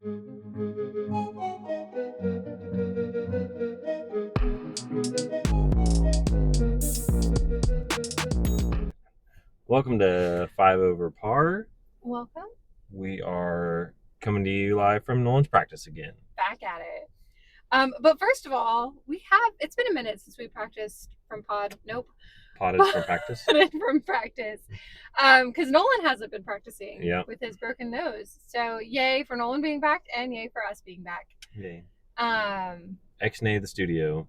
Welcome to 5 Over Par. Welcome We are coming to you live from Nolan's practice again. back at it. But first of all, it's been a minute since we practiced from pod. Nope. Potted from practice. From practice. Because Nolan hasn't been practicing with his broken nose. So yay for Nolan being back and yay for us being back. Yay. Ex-nay the studio.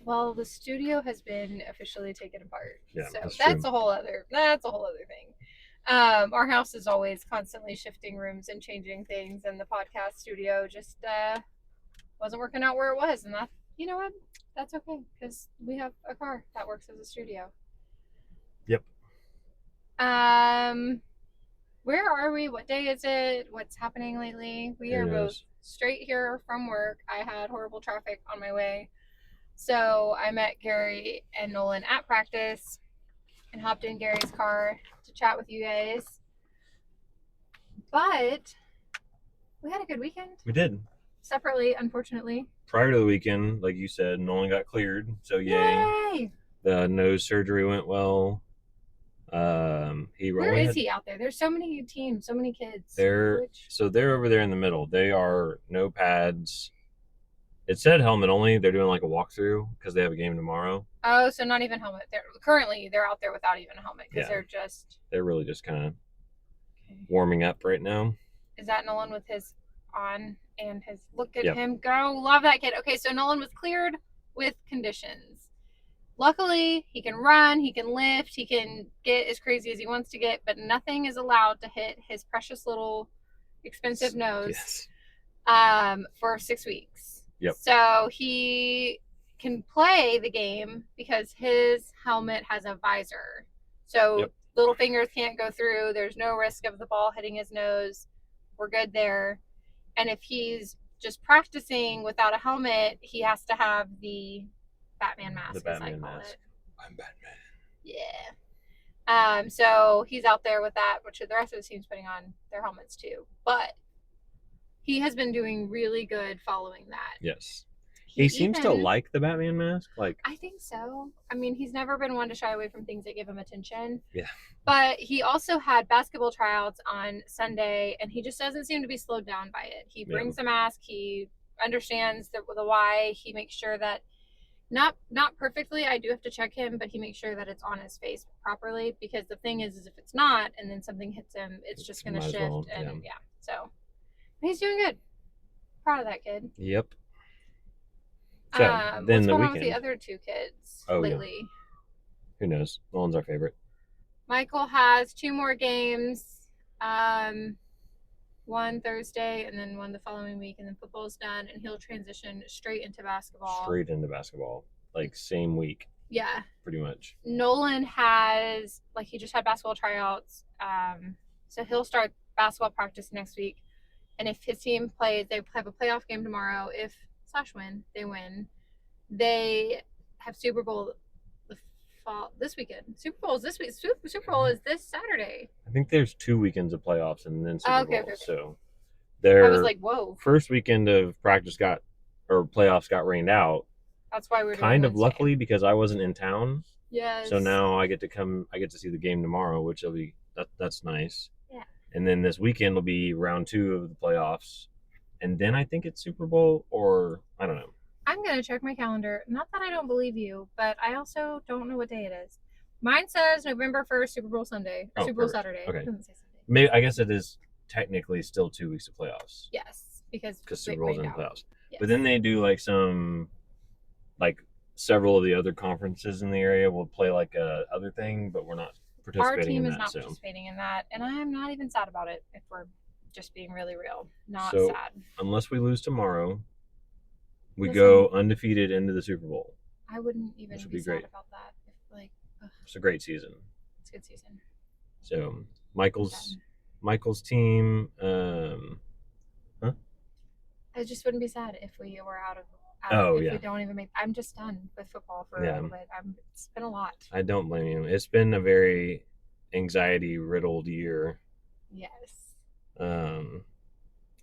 Well, the studio has been officially taken apart. Yeah, so that's a whole other thing. Our house is always constantly shifting rooms and changing things, and the podcast studio just wasn't working out where it was, and that, you know what, that's okay because we have a car that works as a studio. Yep. Where are we? What day is it? What's happening lately? We are both straight here from work. I had horrible traffic on my way, so I met Gary and Nolan at practice and hopped in Gary's car to chat with you guys. But we had a good weekend. We did. Separately, unfortunately. Prior to the weekend, like you said, Nolan got cleared, so yay. The nose surgery went well. Where is he out there? There's so many teams, so many kids. They're over there in the middle. They are no pads. It said helmet only. They're doing like a walkthrough because they have a game tomorrow. Oh, so not even helmet. They're out there without even a helmet because they're really just kind of warming up right now. Is that Nolan with his on and his look at him go? Love that kid. Okay, so Nolan was cleared with conditions. Luckily, he can run, he can lift, he can get as crazy as he wants to get, but nothing is allowed to hit his precious little expensive nose for 6 weeks. Yep. So he can play the game because his helmet has a visor. So little fingers can't go through. There's no risk of the ball hitting his nose. We're good there. And if he's just practicing without a helmet, he has to have the Batman mask. The Batman mask. I'm Batman. Yeah. So he's out there with that, which the rest of the team's putting on their helmets too. But he has been doing really good following that. Yes. He seems to like the Batman mask. I think so. I mean, he's never been one to shy away from things that give him attention. Yeah. But he also had basketball tryouts on Sunday, and he just doesn't seem to be slowed down by it. He brings the mask. He understands the why. He makes sure that not perfectly. I do have to check him, but he makes sure that it's on his face properly. Because the thing is if it's not, and then something hits him, it's just going to shift. Well, and so he's doing good. Proud of that kid. Yep. So what's going on with the other two kids lately? Yeah. Who knows? Nolan's our favorite. Michael has 2 more games. One Thursday and then one the following week, and then football's done, and he'll transition straight into basketball. Like same week. Yeah. Pretty much. Nolan has, he just had basketball tryouts. So he'll start basketball practice next week. And if his team plays, they have a playoff game tomorrow. If /win, they win. They have Super Bowl this weekend. Super Bowl is this week. Super Bowl is this Saturday. I think there's 2 weekends of playoffs and then Super Bowl. Okay. So their I was like, whoa. First weekend of playoffs got rained out. That's why we're kind of luckily because I wasn't in town. Yes. So now I get to see the game tomorrow, which will be that's nice. Yeah. And then this weekend will be round 2 of the playoffs. And then I think it's Super Bowl, or I don't know. I'm going to check my calendar. Not that I don't believe you, but I also don't know what day it is. Mine says November 1st, Super Bowl Sunday. Super Bowl Saturday. Okay. It doesn't say Sunday. Maybe, I guess it is technically still 2 weeks of playoffs. Yes, because Super Bowl's in the playoffs. Yes. But then they do several of the other conferences in the area will play other thing, but we're not participating in that. Our team is not participating in that, and I'm not even sad about it if we're just being really real. Not sad. Unless we lose tomorrow, we go undefeated into the Super Bowl. I wouldn't even be sad about that. It's a great season. It's a good season. So Michael's team. I just wouldn't be sad if we were out of. We don't even make. I'm just done with football for a little bit. It's been a lot. I don't blame you. It's been a very anxiety riddled year. Yes.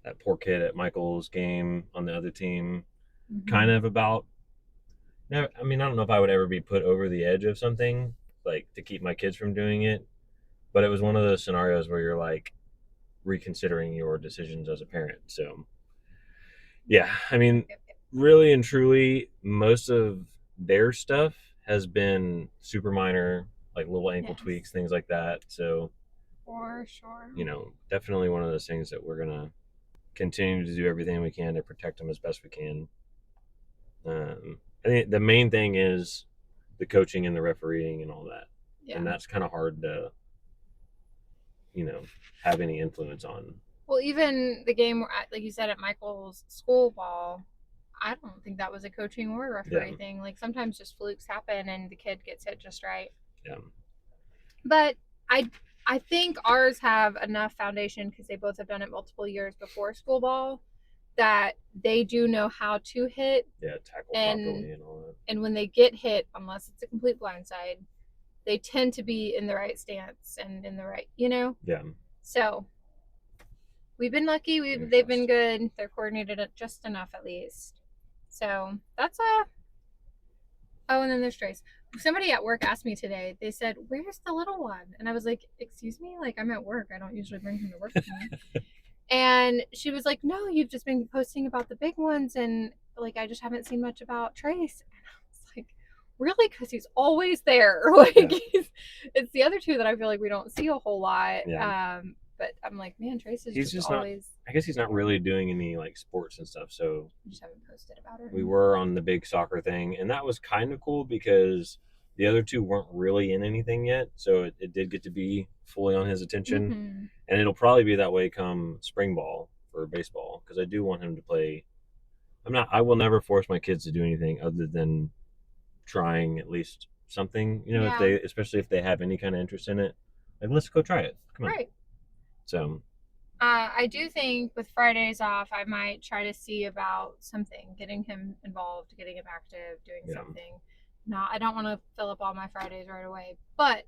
that poor kid at Michael's game on the other team, kind Mm-hmm. of about. I mean, I don't know if I would ever be put over the edge of something like to keep my kids from doing it, but it was one of those scenarios where you're like reconsidering your decisions as a parent. So yeah, I mean, Yep, yep. really and truly, most of their stuff has been super minor, like little ankle Yes, tweaks, things like that. So, for sure. definitely one of those things that we're going to continue to do everything we can to protect them as best we can. I think the main thing is the coaching and the refereeing and all that. Yeah. And that's kind of hard to, you know, have any influence on. Well, even the game, like you said, at Michael's school ball, I don't think that was a coaching or Yeah. referee thing. Like sometimes just flukes happen and the kid gets hit just right. Yeah. But I I think ours have enough foundation because they both have done it multiple years before school ball that they do know how to hit. Yeah. Tackle and properly and all that. and when they get hit, unless it's a complete blindside, they tend to be in the right stance and in the right, Yeah. So we've been lucky. They've been good. They're coordinated just enough at least. So that's a. Oh, and then there's Trace. Somebody at work asked me today. They said, "Where's the little one?" And I was like, "Excuse me, like I'm at work. I don't usually bring him to work with me." And she was like, "No, you've just been posting about the big ones, and like I just haven't seen much about Trace." And I was like, "Really?" Because he's always there. Like Yeah. it's the other two that I feel like we don't see a whole lot. Yeah. But I'm like, man, Trace is He's just just not. always. I guess he's not really doing any like sports and stuff. So I just haven't posted about her. we were on the big soccer thing, and that was kind of cool because the other two weren't really in anything yet. So it did get to be fully on his attention, Mm-hmm. and it'll probably be that way come spring ball for baseball because I do want him to play. I'm not. I will never force my kids to do anything other than trying at least something. If Yeah. they, especially if they have any kind of interest in it, like let's go try it. Come on. Right. So I do think with Fridays off, I might try to see about something, getting him involved, getting him active, doing yeah. something. Not, I don't want to fill up all my Fridays right away, but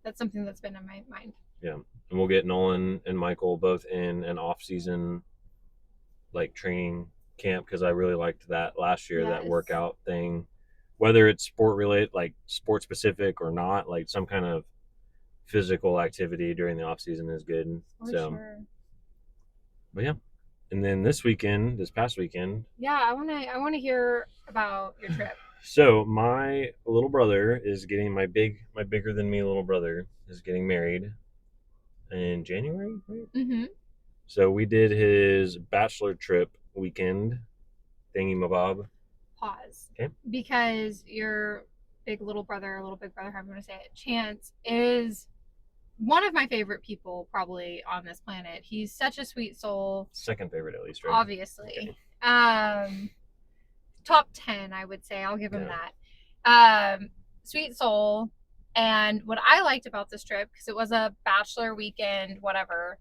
that's something that's been in my mind. Yeah, and we'll get Nolan and Michael both in an off-season like training camp because I really liked that last year, that Yes. workout thing, whether it's sport related, like sport specific or not, like some kind of physical activity during the off season is good. For sure. But yeah, and then this past weekend, Yeah, I want to hear about your trip. so my little brother is getting my bigger than me little brother is getting married in January, right? Mm-hmm. So we did his bachelor trip weekend thingy mabob. Pause. Okay. Because your little brother, however you want to say it, Chance is one of my favorite people probably on this planet. He's such a sweet soul. Second favorite at least, right? Obviously. Okay. Top 10, I would say. I'll give him that. Sweet soul. And what I liked about this trip, because it was a bachelor weekend, whatever,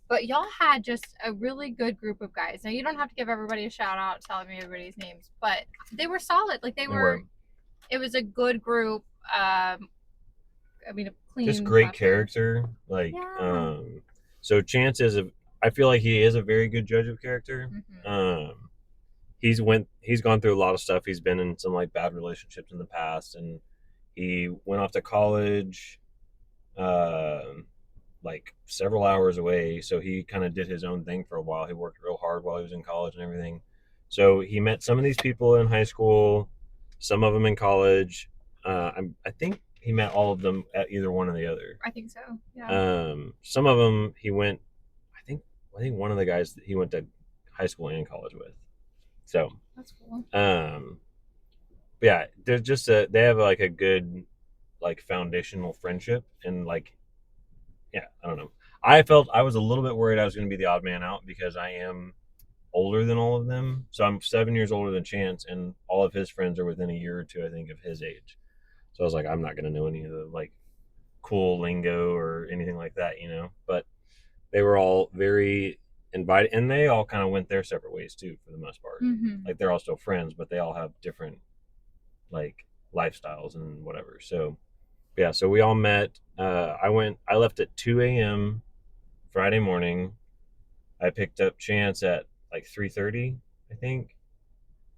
but y'all had just a really good group of guys. Now, you don't have to give everybody a shout out telling me everybody's names, but they were solid. Like, they were. It was a good group. I mean, a clean. Just great character. Like, yeah. So Chance I feel like he is a very good judge of character. Mm-hmm. He's gone through a lot of stuff. He's been in some like bad relationships in the past, and he went off to college, uh, like several hours away. So he kind of did his own thing for a while. He worked real hard while he was in college and everything. So he met some of these people in high school, some of them in college. I think he met all of them at either one or the other. I think so. Yeah. Some of them he went. I think one of the guys that he went to high school and college with. So that's cool. Yeah, there's just they have like a good like foundational friendship and like yeah, I don't know. I felt I was a little bit worried I was going to be the odd man out because I am older than all of them. So I'm 7 years older than Chance, and all of his friends are within a year or two, I think, of his age. So I was like, I'm not going to know any of the like cool lingo or anything like that, But they were all very invited, and they all kind of went their separate ways too, for the most part. Mm-hmm. Like they're all still friends, but they all have different like lifestyles and whatever. So yeah, so we all met. I left at 2 a.m. Friday morning, I picked up Chance at like 3:30, I think,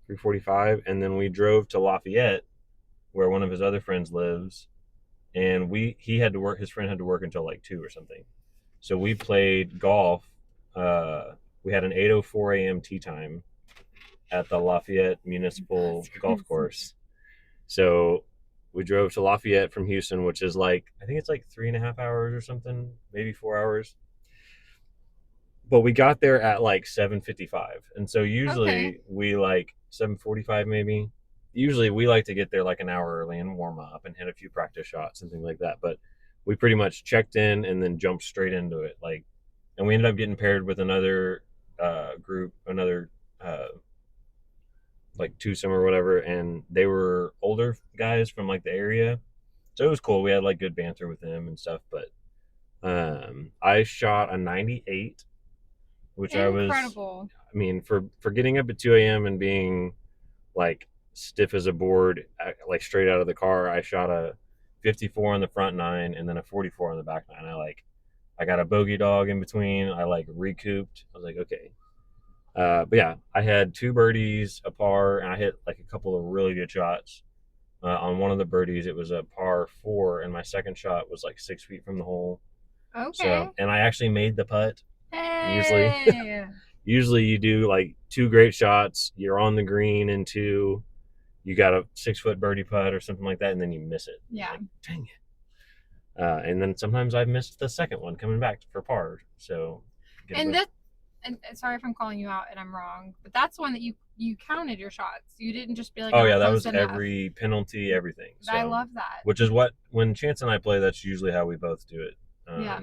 3:45, and then we drove to Lafayette, where one of his other friends lives, and he had to work. His friend had to work until like 2 or something. So we played golf. We had an 8:04 a.m. tee time at the Lafayette Municipal That's Golf crazy. Course. So we drove to Lafayette from Houston, which is like, I think it's like 3.5 hours or something, maybe 4 hours. But we got there at like 7:55, and so Okay. usually we like 7:45 maybe. Usually we like to get there like an hour early and warm up and hit a few practice shots and things like that. But we pretty much checked in and then jumped straight into it. Like, and we ended up getting paired with another group, another like twosome or whatever, and they were older guys from like the area, so it was cool. We had like good banter with them and stuff. But I shot a 98, which I was, Incredible. I mean, for getting up at 2 a.m. and being like stiff as a board, like straight out of the car, I shot a 54 on the front nine and then a 44 on the back nine. I got a bogey dog in between. I like recouped. I was like, okay. But yeah, I had two birdies, a par, and I hit like a couple of really good shots. On one of the birdies, it was a par four, and my second shot was like 6 feet from the hole. Okay. So, and I actually made the putt. Usually, Hey. usually you do like two great shots, you're on the green, and two, you got a 6 foot birdie putt or something like that, and then you miss it. Yeah. Like, dang it. And then sometimes I've missed the second one coming back for par. So get a And bunch. that and sorry if I'm calling you out and I'm wrong, but that's one that you counted your shots. You didn't just be like, Oh not yeah, that close was enough. every penalty, everything. I So, love that. which is what, when Chance and I play, that's usually how we both do it. Yeah.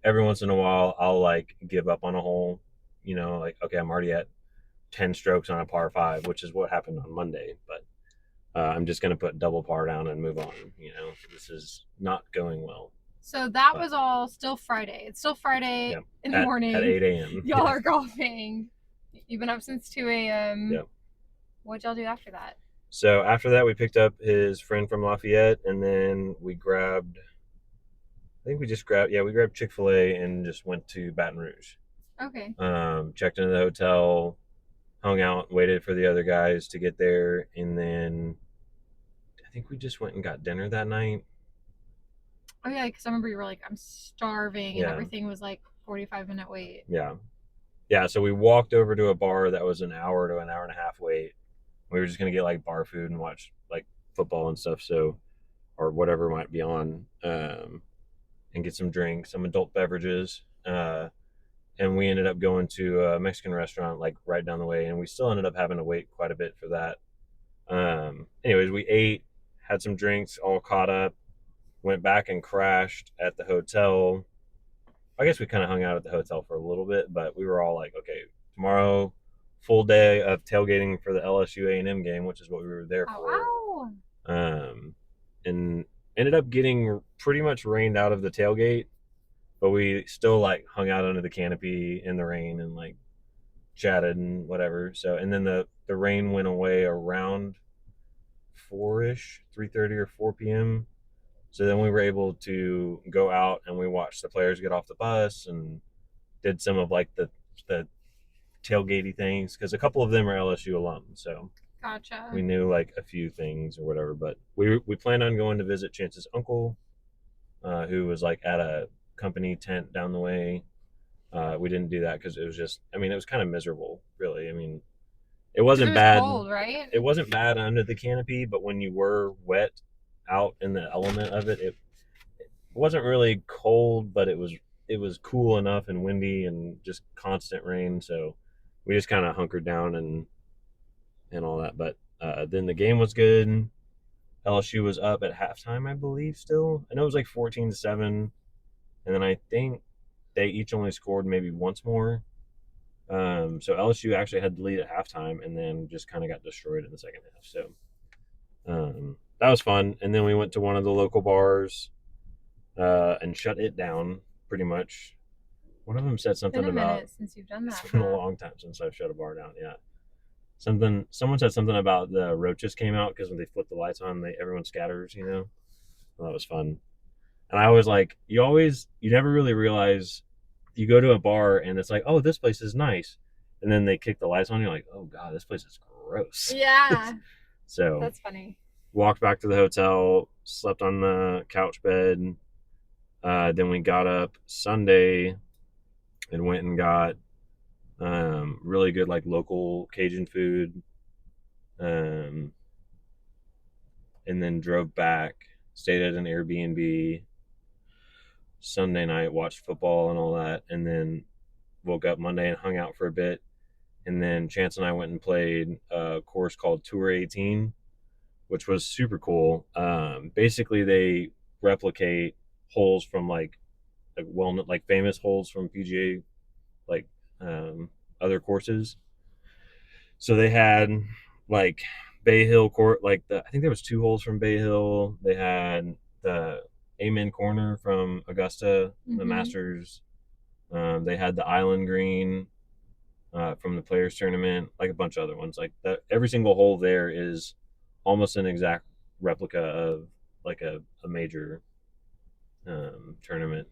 Every once in a while, I'll like give up on a hole. Like, okay, I'm already at 10 strokes on a par five, which is what happened on Monday. But I'm just going to put double par down and move on. This is not going well. So that But was all still Friday. It's still Friday yeah, in the at morning. 8 a.m. Y'all Yeah, are golfing. You've been up since 2 a.m. yeah. What'd y'all do after that? So after that, we picked up his friend from Lafayette, and then we grabbed. I think we just grabbed. Yeah, we grabbed Chick-fil-A and just went to Baton Rouge. Okay. Checked into the hotel, hung out, waited for the other guys to get there, and then I think we just went and got dinner that night. Oh yeah, because I remember you were like, I'm starving, and Yeah, everything was like 45-minute wait. yeah, yeah. So we walked over to a bar that was an hour to an hour and a half wait. We were just gonna get like bar food and watch like football and stuff. So, or whatever might be on, and get some drinks, some adult beverages. And we ended up going to a Mexican restaurant like right down the way, and we still ended up having to wait quite a bit for that. Anyways, we ate, had some drinks, all caught up, went back and crashed at the hotel. I guess we kind of hung out at the hotel for a little bit, but we were all like, okay, tomorrow, full day of tailgating for the LSU A&M game, which is what we were there Oh, for. ow. Um, and ended up getting pretty much rained out of the tailgate, but we still like hung out under the canopy in the rain and like chatted and whatever. So, and then the rain went away around 4ish, 3:30 or 4 p.m. So then we were able to go out and we watched the players get off the bus and did some of like the tailgatey things, because a couple of them are LSU alums, so we Gotcha. knew like a few things or whatever. But we planned on going to visit Chance's uncle, who was like at a company tent down the way. We didn't do that because it was just, I mean, it was kind of miserable, really. I mean, it Because it wasn't was bad. cold, right? It wasn't bad under the canopy, but when you were wet out in the element of it, it wasn't really cold, but it was cool enough and windy and just constant rain. So we just kind of hunkered down and all that. But then the game was good. LSU was up at halftime, I believe. Still, I know it was like 14-7, and then I think they each only scored maybe once more. So LSU actually had the lead at halftime, and then just kind of got destroyed in the second half. So that was fun. And then we went to one of the local bars and shut it down pretty much. One of them said It's been something a about, minute since you've done it's that, been a huh? long time since I've shut a bar down. Yeah, someone said something about the roaches came out because when they flip the lights on, everyone scatters. Well, that was fun. And I always like, you never really realize you go to a bar and it's like, oh, this place is nice, and then they kick the lights on, you're like, oh god, this place is gross. Yeah, So that's funny. walked back to the hotel, slept on the couch bed. Then we got up Sunday and went and got really good like local Cajun food, um, and then drove back. Stayed at an Airbnb. Sunday night, watched football and all that, and then woke up Monday and hung out for a bit. And then Chance and I went and played a course called Tour 18, which was super cool. Basically, they replicate holes from like famous holes from PGA, like other courses. So they had like Bay Hill court, I think there was two holes from Bay Hill. They had the Amen Corner from Augusta, the Masters. They had the Island Green from the Players Tournament, like a bunch of other ones. Like that, every single hole there is almost an exact replica of like a major tournament.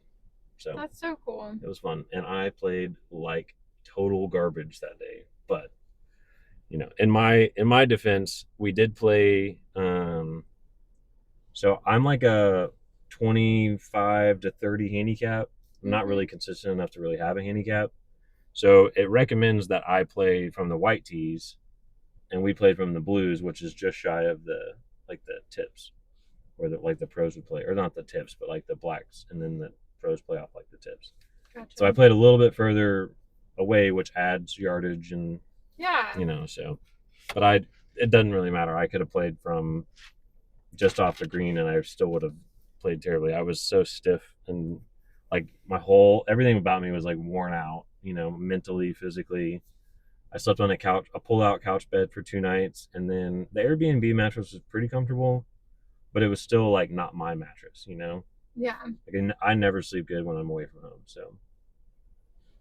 So That's so cool. it was fun, and I played like total garbage that day. But in my defense, we did play. So I'm like a 25 to 30 handicap. I'm not really consistent enough to really have a handicap. So it recommends that I play from the white tees, and we played from the blues, which is just shy of the tips, or the pros would play, or not the tips, but like the blacks, and then the pros play off like the tips. Gotcha. So I played a little bit further away, which adds yardage, and yeah, so. But it doesn't really matter. I could have played from just off the green, and I still would have played terribly. I was so stiff, and like everything about me was like worn out, mentally, physically. I slept on a pull-out couch bed for 2 nights, and then the Airbnb mattress was pretty comfortable, but it was still like not my mattress, Yeah. Like, I never sleep good when I'm away from home. So.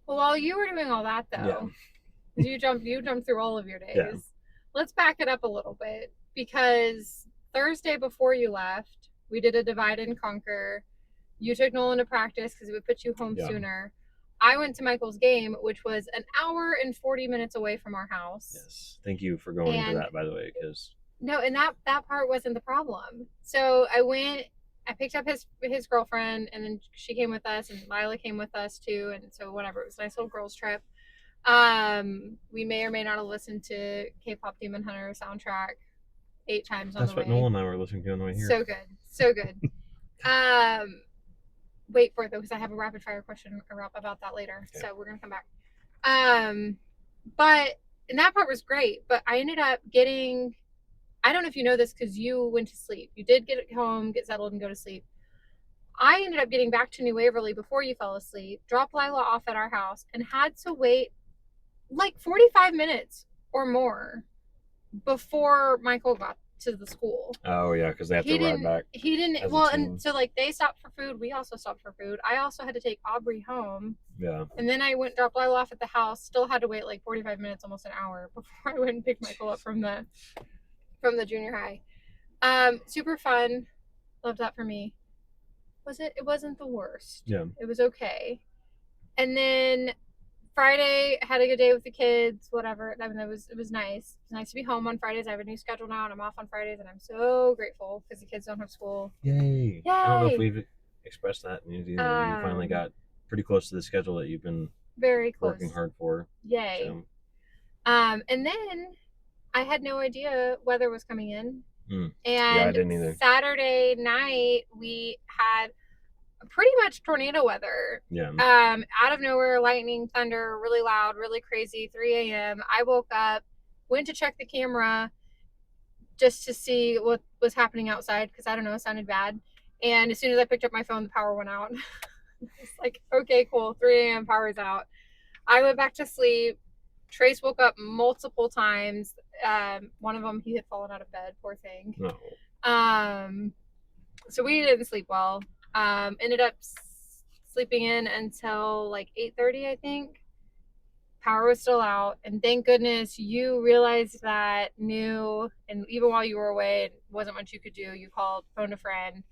Well, while you were doing all that though, you jumped through all of your days. Yeah. Let's back it up a little bit, because Thursday before you left, we did a divide and conquer. You took Nolan to practice because it would put you home sooner. I went to Michael's game, which was an hour and 40 minutes away from our house. Yes. Thank you for going to that, by the way, because no, and that part wasn't the problem. So I picked up his girlfriend, and then she came with us, and Lila came with us too, and so whatever. It was a nice little girls trip. We may or may not have listened to K-pop Demon Hunter soundtrack 8 times on the way. That's what Nolan and I were listening to on the way here. So good. Wait for it though, because I have a rapid fire question about that later. Okay. So we're gonna come back. But and that part was great. But I ended up getting. I don't know if you know this because you went to sleep. You did get home, get settled, and go to sleep. I ended up getting back to New Waverly before you fell asleep, dropped Lila off at our house, and had to wait like 45 minutes or more before Michael got to the school. Oh yeah, because they have to ride back. He didn't. Well, and so like they stopped for food. We also stopped for food. I also had to take Aubrey home. Yeah. And then I went dropped Lila off at the house. Still had to wait like 45 minutes, almost an hour, before I went and picked Michael up from the junior high. Super fun. Loved that for me. It wasn't the worst. Yeah. It was okay. And then Friday, I had a good day with the kids, whatever. I mean, it was nice. It's nice to be home on Fridays. I have a new schedule now, and I'm off on Fridays, and I'm so grateful because the kids don't have school. Yay. I don't know if we've expressed that. You finally got pretty close to the schedule that you've been very close working hard for. Yay. So. And then I had no idea weather was coming in. And I didn't either. Saturday night, we had pretty much tornado weather. Yeah. Out of nowhere, lightning, thunder, really loud, really crazy. 3 a.m. I woke up, went to check the camera just to see what was happening outside because I don't know, it sounded bad. And as soon as I picked up my phone, the power went out. It's like, okay, cool. 3 a.m. power's out. I went back to sleep. Trace woke up multiple times. One of them, he had fallen out of bed, poor thing. No. So we didn't sleep well. Ended up sleeping in until like 8:30, I think. Power was still out, and thank goodness you realized that, knew, and even while you were away, it wasn't much you could do. You phoned a friend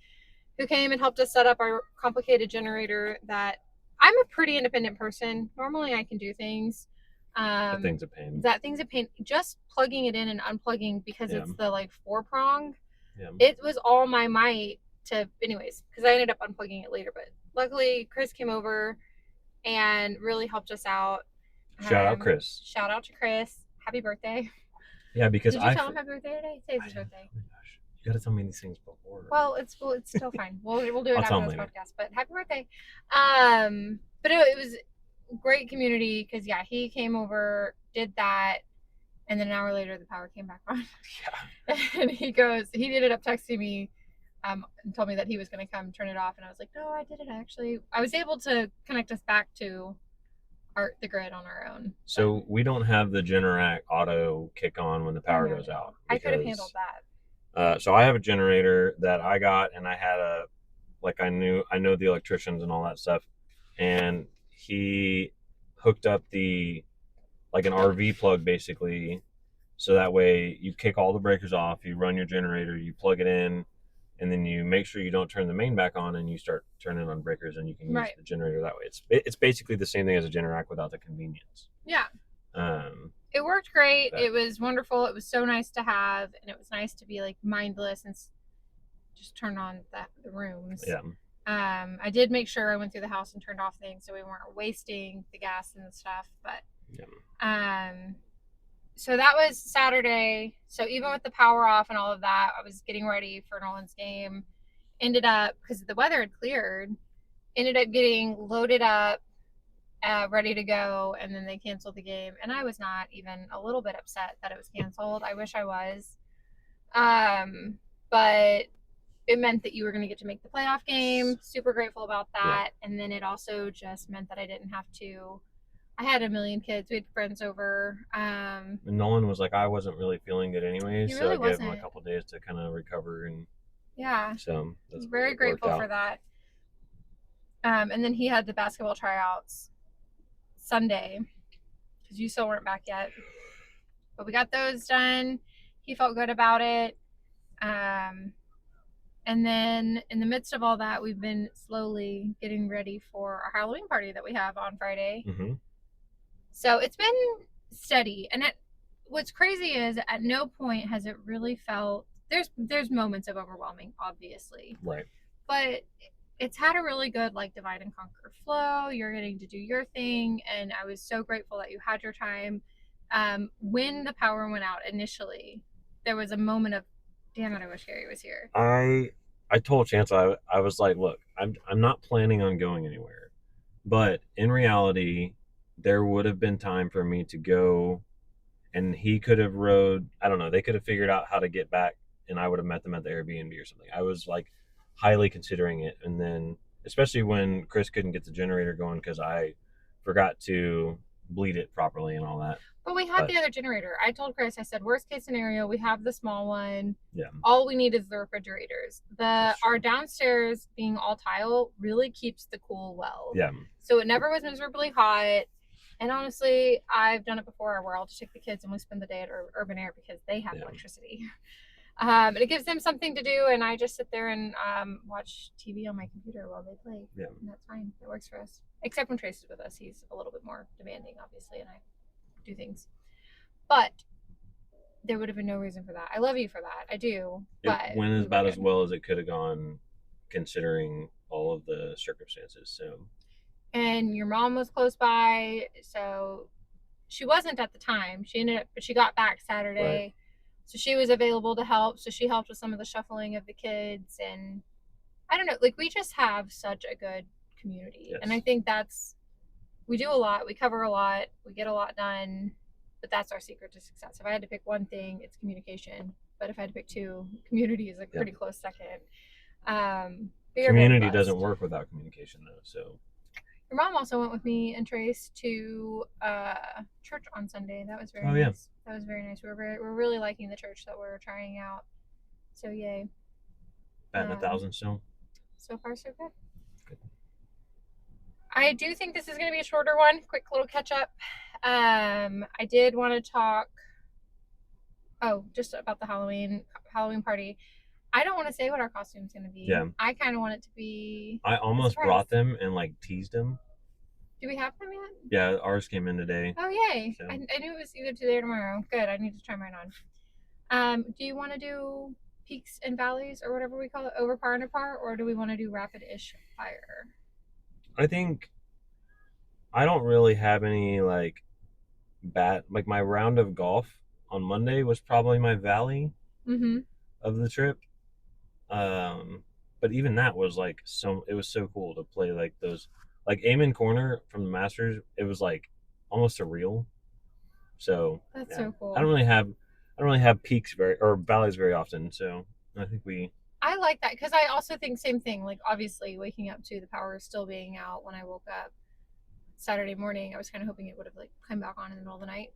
who came and helped us set up our complicated generator that I'm a pretty independent person. Normally I can do things. That thing's a pain. That thing's a pain. Just plugging it in and unplugging because it's the like 4-prong. Yeah. It was all my might to, anyways, because I ended up unplugging it later. But luckily, Chris came over and really helped us out. Shout out Chris. Shout out to Chris. Happy birthday. Yeah, because did you tell him happy birthday today? Today's his birthday. Oh my gosh, you got to tell me these things before. Well, it's still fine. We'll do it after this podcast. But happy birthday. But it was great community because he came over, did that, and then an hour later the power came back on. Yeah. And he ended up texting me, and told me that he was going to come turn it off, and I was like, no, I did it actually. I was able to connect us back to the grid on our own. So we don't have the Generac auto kick on when the power goes out. I could have handled that. So I have a generator that I got, and I had I know the electricians and all that stuff, and he hooked up an RV plug basically, so that way you kick all the breakers off, you run your generator, you plug it in, and then you make sure you don't turn the main back on, and you start turning on breakers, and you can use the generator that way. It's basically the same thing as a Generac without the convenience. Yeah. It worked great. It was wonderful. It was so nice to have, and it was nice to be like mindless and just turn on the rooms. Yeah. I did make sure I went through the house and turned off things so we weren't wasting the gas and stuff. But so that was Saturday. So even with the power off and all of that, I was getting ready for Nolan's game. Ended up, because the weather had cleared, ended up getting loaded up, ready to go, and then they canceled the game. And I was not even a little bit upset that it was canceled. I wish I was. But it meant that you were going to get to make the playoff game. Super grateful about that. Yeah. And then it also just meant that I didn't have to. I had a million kids. We had friends over. And Nolan was like, I wasn't really feeling good anyway, so really I gave him a couple days to kind of recover. And so that's very grateful for that. And then he had the basketball tryouts Sunday because you still weren't back yet. But we got those done. He felt good about it. And then in the midst of all that, we've been slowly getting ready for our Halloween party that we have on Friday. Mm-hmm. So it's been steady. And what's crazy is at no point has it really felt, there's moments of overwhelming, obviously. Right. But it's had a really good divide and conquer flow. You're getting to do your thing. And I was so grateful that you had your time. When the power went out initially, there was a moment of, damn it, I wish Gary was here. I told Chance, I was like, look, I'm not planning on going anywhere. But in reality, there would have been time for me to go, and he could have rode, I don't know, they could have figured out how to get back, and I would have met them at the Airbnb or something. I was highly considering it. And then, especially when Chris couldn't get the generator going because I forgot to bleed it properly and all that. But we had the other generator. I told Chris, I said, worst case scenario, we have the small one. Yeah. All we need is the refrigerators. Our downstairs being all tile really keeps the cool well. Yeah. So it never was miserably hot. And honestly, I've done it before where I'll just take the kids and we spend the day at Urban Air because they have electricity. And it gives them something to do, and I just sit there and watch TV on my computer while they play. Yeah. And that's fine. It works for us. Except when Trace is with us. He's a little bit more demanding, obviously, and I do things. But there would have been no reason for that. I love you for that. I do. But it went about as well as it could have gone considering all of the circumstances. So. And your mom was close by, so she wasn't at the time. But she got back Saturday. Right. So she was available to help. So she helped with some of the shuffling of the kids. And I don't know, we just have such a good community. Yes. And I think we do a lot. We cover a lot. We get a lot done. But that's our secret to success. If I had to pick one thing, it's communication. But if I had to pick two, community is a pretty close second. Community doesn't work without communication, though. So. Your mom also went with me and Trace to church on Sunday. That was very nice. Yeah. That was very nice. We're really liking the church that we're trying out. So yay. Batting 1,000 still? So far, so good. I do think this is going to be a shorter one. Quick little catch up. I did want to talk just about the Halloween party. I don't want to say what our costume's going to be. Yeah. I kind of want it to be. I almost brought them and teased them. Do we have them yet? Yeah, ours came in today. Oh, yay. So. I knew it was either today or tomorrow. Good. I need to try mine on. Do you want to do peaks and valleys or whatever we call it, over par, under par, or do we want to do rapid-ish fire? I think I don't really have any like bad, like my round of golf on Monday was probably my valley Mm-hmm. of the trip. Um, but even that was like it was so cool to play like those, like Amen Corner from the Masters. It was like almost surreal. So That's yeah, so I cool. don't really have, peaks very or valleys very often. So I think we. I like that because I also think same thing. Like obviously waking up to the power still being out when I woke up Saturday morning. I was kind of hoping it would have like come back on in the middle of the night,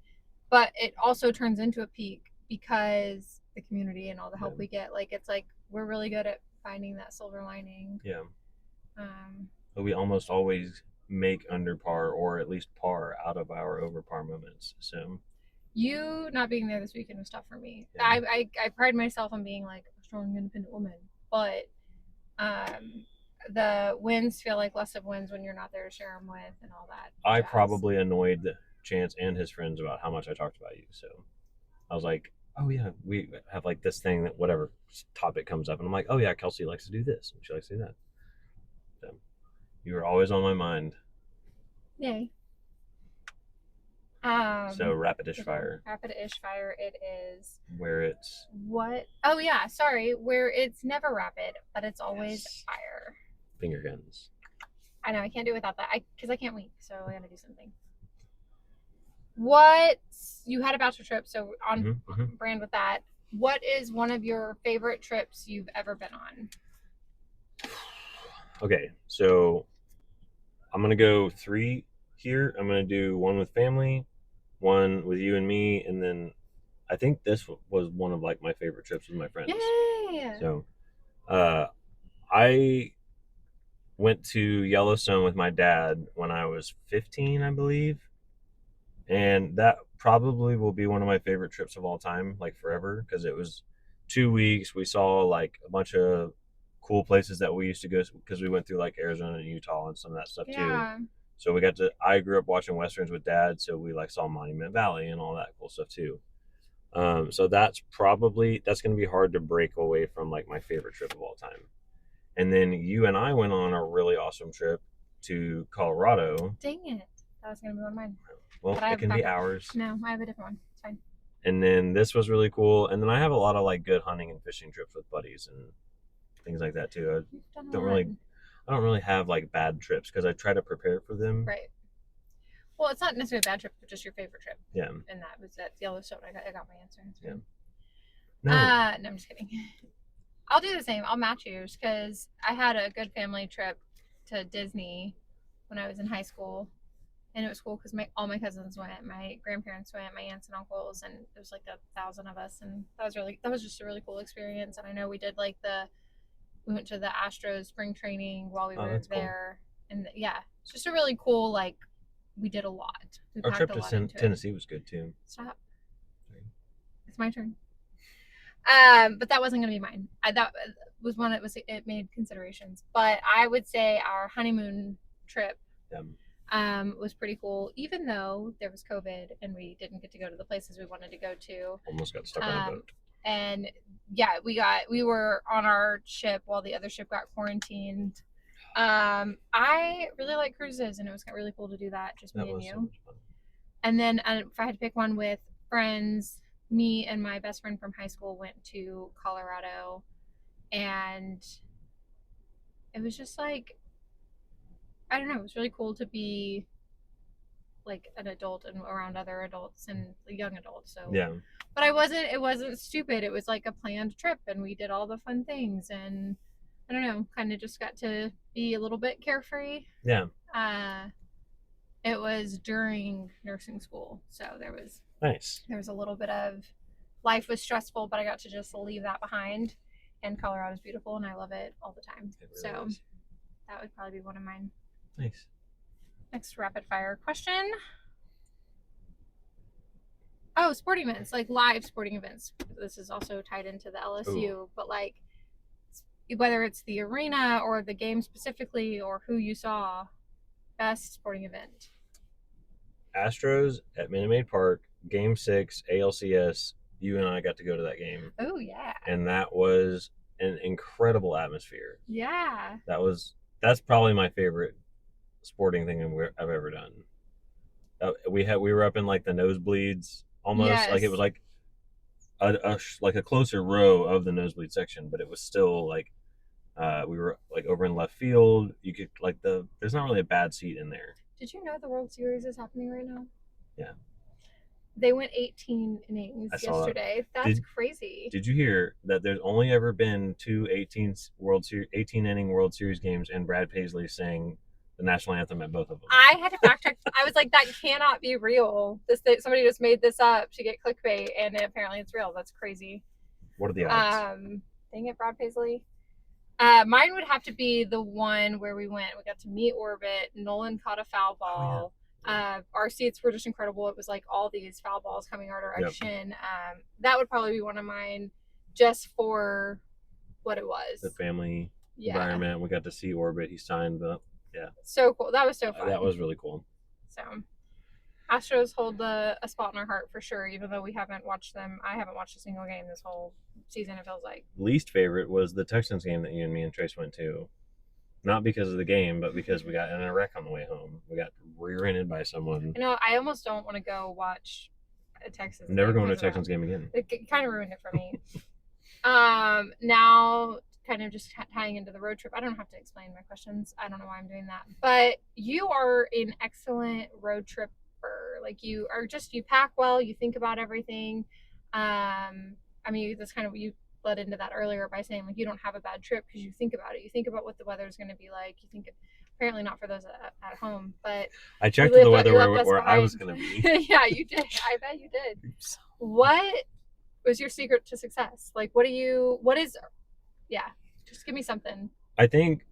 but it also turns into a peak because the community and all the help we get. Like it's like we're really good at finding that silver lining. Yeah. Um, But we almost always make under par or at least par out of our over par moments. So you not being there this weekend was tough for me. yeah. I pride myself on being like a strong, independent woman, but the wins feel like less of wins when you're not there to share them with and all that. I jazz. probably annoyed Chance and his friends about how much I talked about you. So I was like, oh yeah, we have like this thing that whatever topic comes up, and I'm like, oh yeah, Kelsey likes to do this, and she likes to do that. So you were always on my mind. Yay. So rapid-ish fire. Rapid-ish fire. It is where it's what? Oh yeah, sorry. Where it's never rapid, but it's always yes, fire. finger guns. I know I can't do without that. Because I can't wink, so I gotta do something. What you had a bachelor trip, so on brand with that. What is one of your favorite trips you've ever been on? Okay, so I'm gonna go 3 here. I'm gonna do one with family, one with you and me, and then I think this was one of like my favorite trips with my friends. Yay! So, I went to Yellowstone with my dad when I was 15, I believe, and that probably will be one of my favorite trips of all time, like forever, because it was 2 weeks. We saw like a bunch of cool places that we used to go because we went through like Arizona and Utah and some of that stuff too. So we got to. I grew up watching westerns with dad, so we like saw Monument Valley and all that cool stuff too. So that's going to be hard to break away from like my favorite trip of all time. And then you and I went on a really awesome trip to Colorado. Dang it. That was going to be one of mine. Well, it can be ours. No, I have a different one. It's fine. And then this was really cool. And then I have a lot of like good hunting and fishing trips with buddies and things like that too. I don't really have like bad trips because I try to prepare for them. Right. Well, it's not necessarily a bad trip, but just your favorite trip. Yeah. And that was at Yellowstone. I got my answer. Yeah. No, I'm just kidding. I'll do the same. I'll match yours because I had a good family trip to Disney when I was in high school, and it was cool because all my cousins went, my grandparents went, my aunts and uncles, and it was like 1,000 of us, and that was just a really cool experience. And I know we did like we went to the Astros spring training while we were there, cool. And yeah, it's just a really cool like. We did a lot. Our trip to Tennessee was good too. Stop. Sorry. It's my turn. But that wasn't going to be mine. That was one. It made considerations, but I would say our honeymoon trip was pretty cool. Even though there was COVID and we didn't get to go to the places we wanted to go to. Almost got stuck on a boat. And yeah, we were on our ship while the other ship got quarantined. I really like cruises, and it was really cool to do that, just me and you. So much fun. And then if I had to pick one with friends, me and my best friend from high school went to Colorado, and it was just like, I don't know, it was really cool to be like an adult and around other adults and young adults. So yeah, but it wasn't stupid. It was like a planned trip, and we did all the fun things, and I don't know, kind of just got to be a little bit carefree. Yeah. It was during nursing school, so there was a little bit of life was stressful, but I got to just leave that behind. And Colorado's beautiful, and I love it all the time. Really is. That would probably be one of mine. Nice. Next rapid fire question. Oh, sporting events, like live sporting events. This is also tied into the LSU, but like whether it's the arena or the game specifically or who you saw, Best sporting event. Astros at Minute Maid Park, Game 6, ALCS. You and I got to go to that game. Oh, yeah. And that was an incredible atmosphere. Yeah. That's probably my favorite sporting thing I've ever done. We were up in like the nosebleeds almost, like it was Yes. like like a closer row of the nosebleed section, but it was still like we were like over in left field. You could like there's not really a bad seat in there. Did you know the World Series is happening right now? Yeah. They went 18 innings I saw that. yesterday. That's crazy. Did you hear that there's only ever been two 18 inning World Series games, and Brad Paisley sang the national anthem at both of them? I had to fact check. I was like, that cannot be real. Somebody just made this up to get clickbait, and apparently it's real. That's crazy. What are the odds? Dang it, Brad Paisley. Mine would have to be the one where we went. We got to meet Orbit. Nolan caught a foul ball. Oh, yeah. Our seats were just incredible. It was like all these foul balls coming our direction. Yep. That would probably be one of mine, just for what it was. The family environment. We got to see Orbit. He signed the So cool. That was so fun. That was really cool. So Astros hold a spot in our heart for sure, even though we haven't watched them. I haven't watched a single game this whole season, it feels like. Least favorite was the Texans game that you and me and Trace went to. Not because of the game, but because we got in a wreck on the way home. We got rear-ended by someone. You know, I almost don't want to go watch a Texans game. Never going to a Texans game again. It kind of ruined it for me. Now, kind of just tying into the road trip. I don't have to explain my questions. I don't know why I'm doing that. But you are an excellent road tripper. Like, you pack well. You think about everything. I mean, that's kind of, you led into that earlier by saying, like, you don't have a bad trip because you think about it. You think about what the weather is going to be like. You think, apparently not for those at home, but I checked the weather where I was going to be. Yeah, you did. I bet you did. What was your secret to success? Like, just give me something. I think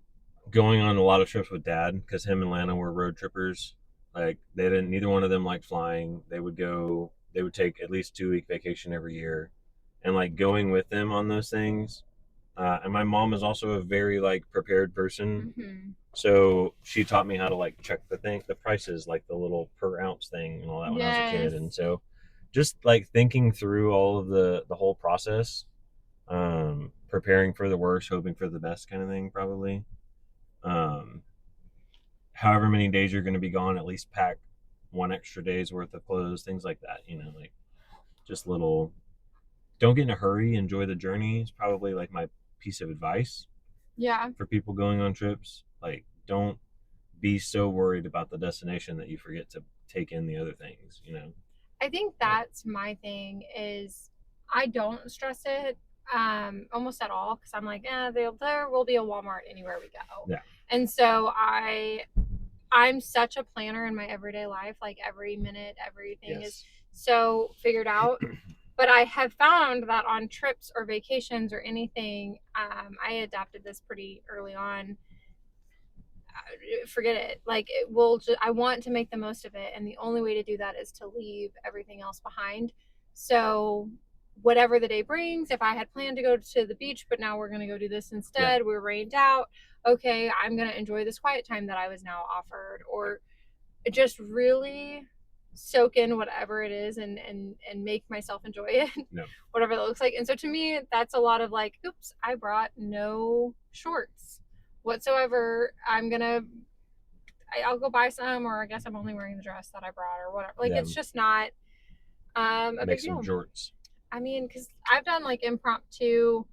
going on a lot of trips with Dad, because him and Lana were road trippers. Like, neither one of them liked flying. They would take at least 2-week vacation every year, and like going with them on those things. And my mom is also a very like prepared person. Mm-hmm. So she taught me how to like check the prices, like the little per ounce thing and all that when I was a kid. And so just like thinking through all of the whole process, preparing for the worst, hoping for the best kind of thing, probably. However many days you're going to be gone, at least pack 1 extra day's worth of clothes, things like that, like just little, don't get in a hurry, enjoy the journey is probably like my piece of advice. Yeah. For people going on trips, like, don't be so worried about the destination that you forget to take in the other things, I think that's my thing is I don't stress it almost at all, because I'm like, there will be a Walmart anywhere we go. Yeah. And so I'm such a planner in my everyday life, like every minute, everything is so figured out. But I have found that on trips or vacations or anything, I adapted this pretty early on. Forget it. Like, I want to make the most of it, and the only way to do that is to leave everything else behind. So whatever the day brings, if I had planned to go to the beach, but now we're going to go do this instead, we're rained out. Okay, I'm going to enjoy this quiet time that I was now offered, or just really soak in whatever it is and make myself enjoy it, whatever that looks like. And so to me, that's a lot of like, oops, I brought no shorts whatsoever. I'll go buy some, or I guess I'm only wearing the dress that I brought or whatever. Like, it's just not a big deal. Make some jorts. I mean, because I've done like impromptu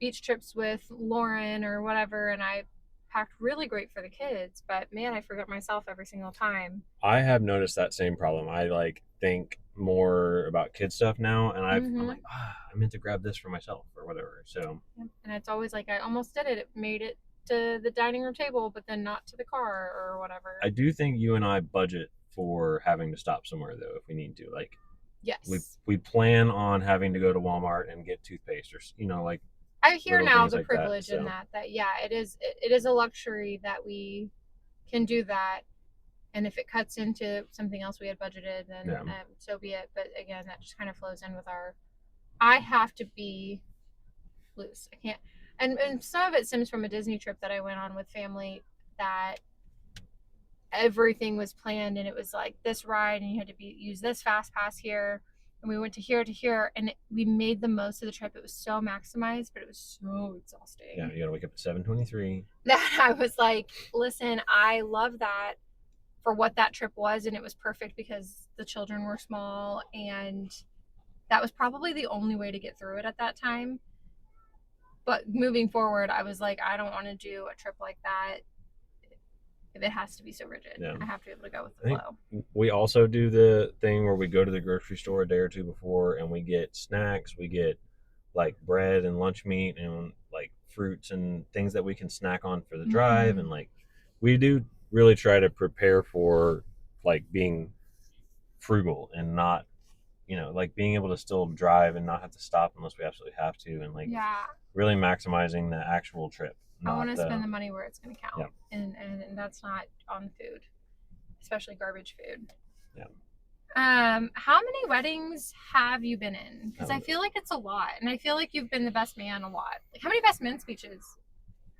beach trips with Lauren or whatever, and I packed really great for the kids, but man, I forgot myself every single time. I have noticed that same problem. I like think more about kid stuff now, and I'm like, I meant to grab this for myself or whatever. So, and it's always like, I almost did it. It made it to the dining room table, but then not to the car or whatever. I do think you and I budget for having to stop somewhere though if we need to. Like, yes, we plan on having to go to Walmart and get toothpaste, or like. I hear now the privilege in that it is a luxury that we can do that, and if it cuts into something else we had budgeted, then so be it. But again, that just kind of flows in with I have to be loose. I can't, and some of it stems from a Disney trip that I went on with family, that everything was planned, and it was like this ride, and you had to use this fast pass here, and we went to here, and we made the most of the trip. It was so maximized, but it was so exhausting. Yeah, you gotta wake up at 7:23. That I was like, listen, I love that for what that trip was, and it was perfect because the children were small, and that was probably the only way to get through it at that time. But moving forward, I was like, I don't want to do a trip like that if it has to be so rigid. Yeah. I have to be able to go with the flow. We also do the thing where we go to the grocery store a day or two before, and we get snacks. We get like bread and lunch meat and like fruits and things that we can snack on for the drive. And like we do really try to prepare for like being frugal and not, like being able to still drive and not have to stop unless we absolutely have to, and like really maximizing the actual trip. I want to spend the money where it's going to count. Yeah. And that's not on food, especially garbage food. Yeah. How many weddings have you been in? Because I feel like it's a lot, and I feel like you've been the best man a lot. Like, how many best man speeches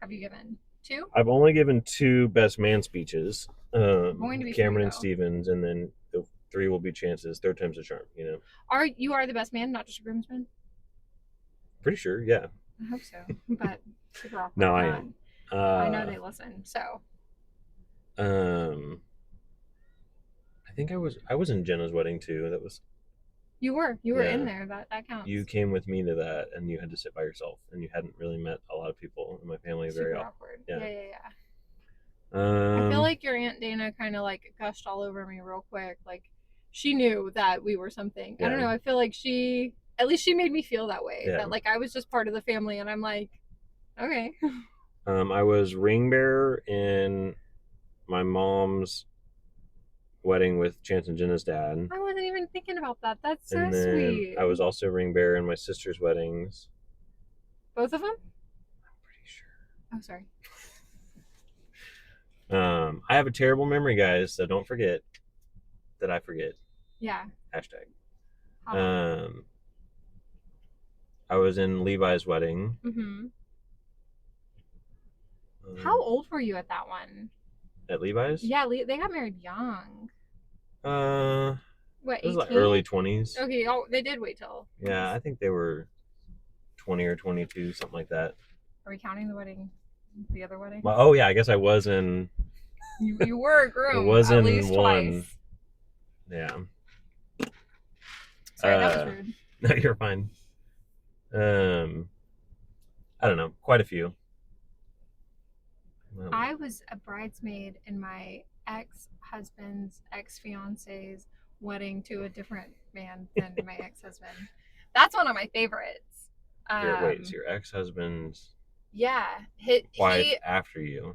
have you given? 2? I've only given 2 best man speeches. Going to be Cameron and Stevens, and then the 3 will be Chance's. 3rd time's a charm. Are you the best man, not just a groomsman? Pretty sure, yeah. I hope so, but no, I am. I know they listen, so. I think I was in Jenna's wedding too. That was. You were in there. That counts. You came with me to that, and you had to sit by yourself, and you hadn't really met a lot of people in my family very often. Awkward. Yeah. I feel like your Aunt Dana kind of like gushed all over me real quick. Like, she knew that we were something. Yeah. I don't know. I feel like at least she made me feel that way. Yeah. That like I was just part of the family, and I'm like, okay. I was ring bearer in my mom's wedding with Chance and Jenna's dad. I wasn't even thinking about that. That's so sweet. I was also ring bearer in my sister's weddings. Both of them? I'm pretty sure. Oh, sorry. I have a terrible memory, guys, so don't forget that I forget. Yeah. Hashtag. I was in Levi's wedding. Mm-hmm. How old were you at that one? At Levi's? Yeah, they got married young. What, 18? It was like early 20s. Okay, they did wait till. Yeah, I think they were 20 or 22, something like that. Are we counting the other wedding? Well, oh yeah, I guess I was in. You were a groom. It was at in least one. Twice. Yeah. Sorry, that was rude. No, you're fine. I don't know, quite a few. I was a bridesmaid in my ex-husband's ex-fiance's wedding to a different man than my ex-husband. That's one of my favorites. Wait, it's your ex-husband's? Yeah, wife after you.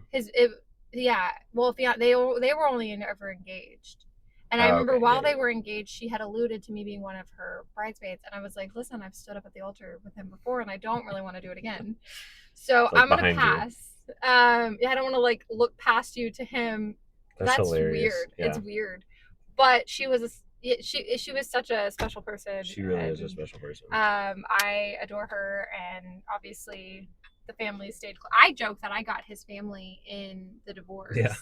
Yeah. Well, they were only ever engaged, and I remember while they were engaged, she had alluded to me being one of her bridesmaids, and I was like, "Listen, I've stood up at the altar with him before, and I don't really want to do it again, so I'm gonna pass." I don't want to like look past you to him. That's hilarious. Weird. Yeah. It's weird, but she was such a special person. She really is a special person. I adore her, and obviously the family stayed. I joke that I got his family in the divorce. Yeah.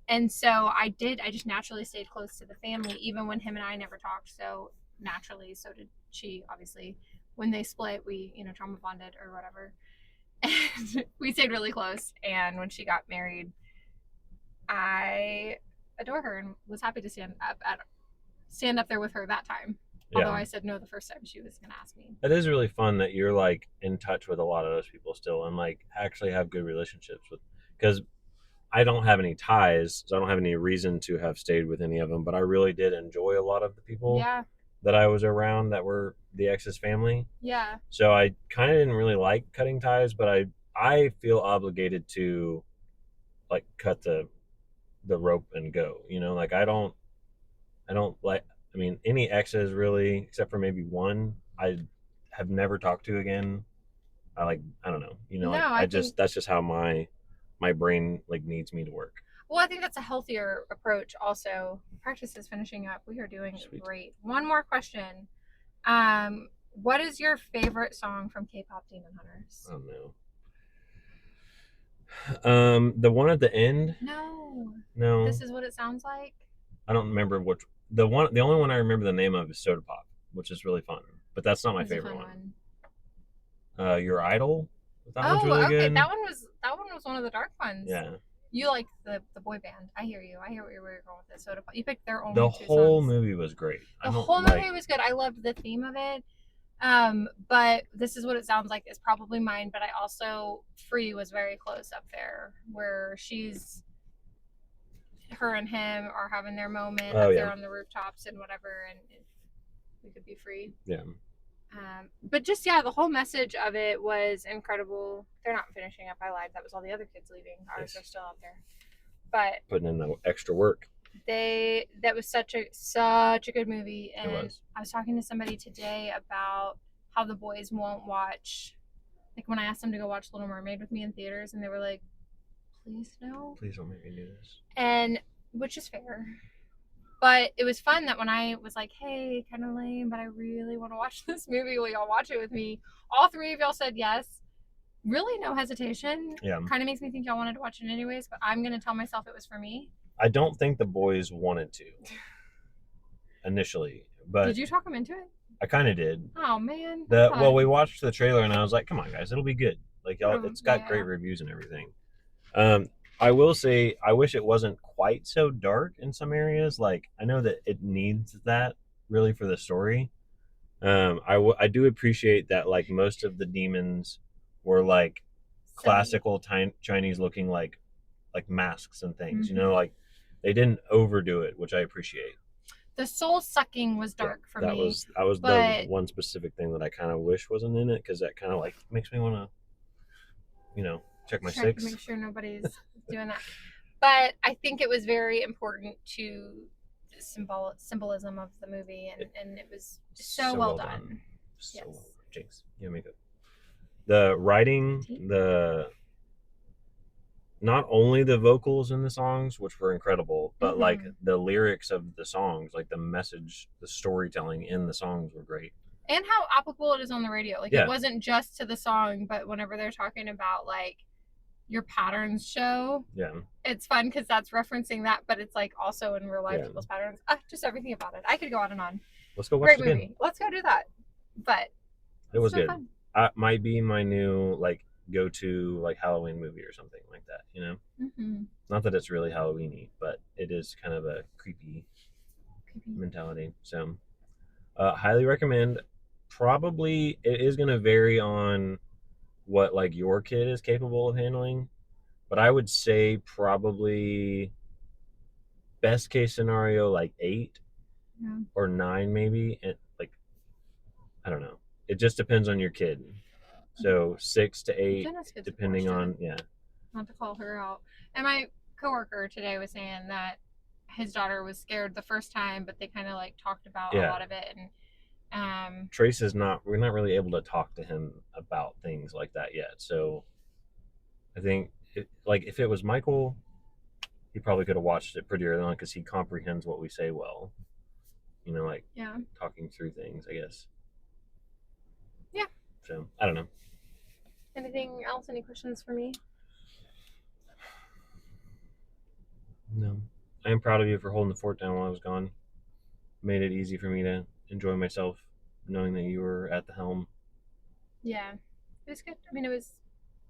And so I just naturally stayed close to the family, even when him and I never talked. So naturally, so did she. Obviously, when they split, we trauma bonded or whatever. And we stayed really close, and when she got married, I adore her and was happy to stand up there with her that time. Yeah. Although I said no the first time she was gonna ask me. It is really fun that you're like in touch with a lot of those people still, and like actually have good relationships with, because I don't have any ties, so I don't have any reason to have stayed with any of them, but I really did enjoy a lot of the people that I was around that were the ex's family. Yeah. So I kind of didn't really like cutting ties, but I feel obligated to like cut the rope and go, like I don't like, I mean, any exes really, except for maybe one, I have never talked to again. I don't know, no, like that's just how my brain like needs me to work. Well, I think that's a healthier approach also. Practice is finishing up. We are doing great. One more question. What is your favorite song from K-pop Demon Hunters? Oh no. The one at the end. No. No, This is what it sounds like. I don't remember which. The one, the only one I remember the name of is Soda Pop, which is really fun. But that's not my It's a favorite fun one. one. Your Idol. That one's really Oh, okay. good. That one was one of the dark ones. Yeah. You like the boy band. I hear you. I hear where you're going with this. Soda Pop. You picked their The only two whole songs. movie was great. The I don't whole like. movie was good. I loved the theme of it. But This Is What It Sounds Like is probably mine. But I also Free was very close up there, where her and him are having their moment Oh up yeah. there on the rooftops and whatever, and we could be free. Yeah. But just yeah, the whole message of it was incredible. They're not finishing up. I lied. That was all the other kids leaving. Ours Nice. are still out there. But Putting in the extra work. that was such a good movie. It And was. I was talking to somebody today about how the boys won't watch. Like when I asked them to go watch Little Mermaid with me in theaters, and they were like, "Please no." Please don't make me do this. And which is fair. But it was fun that when I was like, hey, kind of lame, but I really want to watch this movie. Will y'all watch it with me? All three of y'all said yes. Really, no hesitation. Yeah. Kind of makes me think y'all wanted to watch it anyways, but I'm going to tell myself it was for me. I don't think the boys wanted to initially, but Did you talk them into it? I kind of did. Oh, man. Well, we watched the trailer and I was like, "Come on, guys, it'll be good." Like, y'all, it's got Yeah. great reviews and everything. I will say, I wish it wasn't quite so dark in some areas. I know that it needs that really for the story. I do appreciate that. Like most of the demons were like classical Chinese looking, like masks and things. Mm-hmm. Like they didn't overdo it, which I appreciate. The soul sucking was dark for me. That was the one specific thing that I kind of wish wasn't in it, because that kind of like makes me want to, check my six. Make sure nobody's doing that. But I think it was very important to the symbolism of the movie, and it was so well done. So yes. Well done. Jinx, you make it. The writing, not only the vocals in the songs, which were incredible, but like the lyrics of the songs, like the message, the storytelling in the songs were great. And how applicable it is on the radio. Like it wasn't just to the song, but whenever they're talking about like your patterns show, it's fun because that's referencing that, but it's like also in real life people's patterns. Just everything about it. I could go on and on. Let's go watch it again. Movie. Let's go do that. But it was good. Fun. Might be my new like go to like Halloween movie or something like that. Not that it's really Halloweeny, but it is kind of a creepy mentality. So highly recommend. Probably it is going to vary on what like your kid is capable of handling, but I would say probably best case scenario like 8 or 9 maybe, and like I don't know, it just depends on your kid. So 6 to 8 depending on not to call her out. And my coworker today was saying that his daughter was scared the first time, but they kind of like talked about a lot of it. And Trace we're not really able to talk to him about things like that yet. So I think if it was Michael, he probably could have watched it pretty early on because he comprehends what we say well. Talking through things, I guess. Yeah. So I don't know. Anything else? Any questions for me? No. I am proud of you for holding the fort down while I was gone. Made it easy for me to enjoy myself knowing that you were at the helm. Yeah. It was good. I mean, it was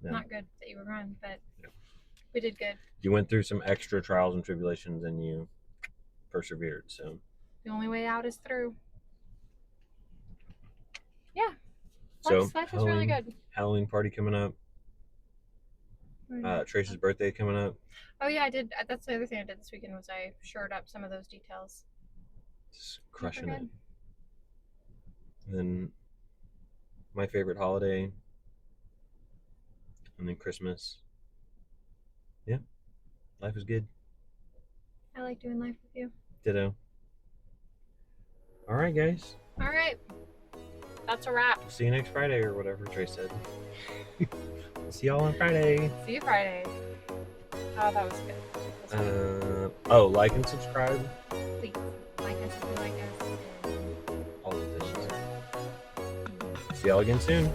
not good that you were gone, but we did good. You went through some extra trials and tribulations and you persevered, so. The only way out is through. Yeah. So life is really good. Halloween party coming up. Trace's birthday coming up. Oh yeah, I did. That's the other thing I did this weekend was I shored up some of those details. Just crushing it. And then my favorite holiday. And then Christmas. Yeah. Life is good. I like doing life with you. Ditto. All right, guys. All right. That's a wrap. See you next Friday or whatever Trace said. See y'all on Friday. See you Friday. Oh, that was good. Like and subscribe. Please like us if you like us. All the things. See y'all again soon.